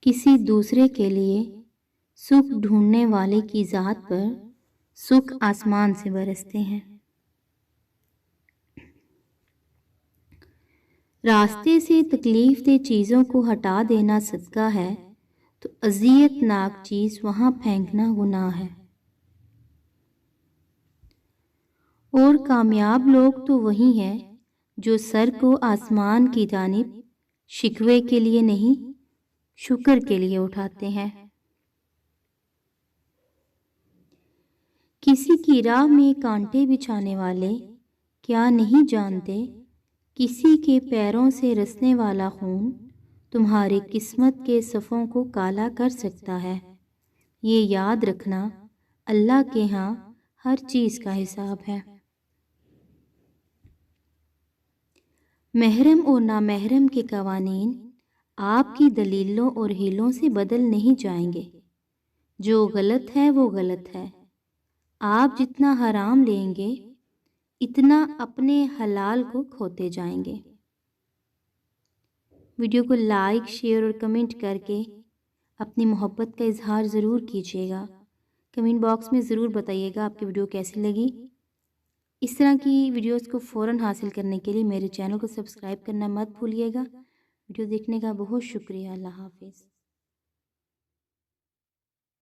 کسی دوسرے کے لیے سکھ ڈھونڈنے والے کی ذات پر سکھ آسمان سے برستے ہیں۔ راستے سے تکلیف دہ چیزوں کو ہٹا دینا صدقہ ہے تو اذیت ناک چیز وہاں پھینکنا گناہ ہے۔ اور کامیاب لوگ تو وہی ہیں جو سر کو آسمان کی جانب شکوے کے لیے نہیں، شکر کے لیے اٹھاتے ہیں۔ کسی کی راہ میں کانٹے بچھانے والے کیا نہیں جانتے کسی کے پیروں سے رسنے والا خون تمہاری قسمت کے صفوں کو کالا کر سکتا ہے۔ یہ یاد رکھنا اللہ کے ہاں ہر چیز کا حساب ہے۔ محرم اور نامحرم کے قوانین آپ کی دلیلوں اور ہیلوں سے بدل نہیں جائیں گے۔ جو غلط ہے وہ غلط ہے۔ آپ جتنا حرام لیں گے اتنا اپنے حلال کو کھوتے جائیں گے۔ ویڈیو کو لائک، شیئر اور کمنٹ کر کے اپنی محبت کا اظہار ضرور کیجیے گا۔ کمنٹ باکس میں ضرور بتائیے گا آپ کی ویڈیو کیسی لگی۔ اس طرح کی ویڈیوز کو فوراً حاصل کرنے کے لیے میرے چینل کو سبسکرائب کرنا مت بھولیے گا۔ ویڈیو دیکھنے کا بہت شکریہ۔ اللہ حافظ۔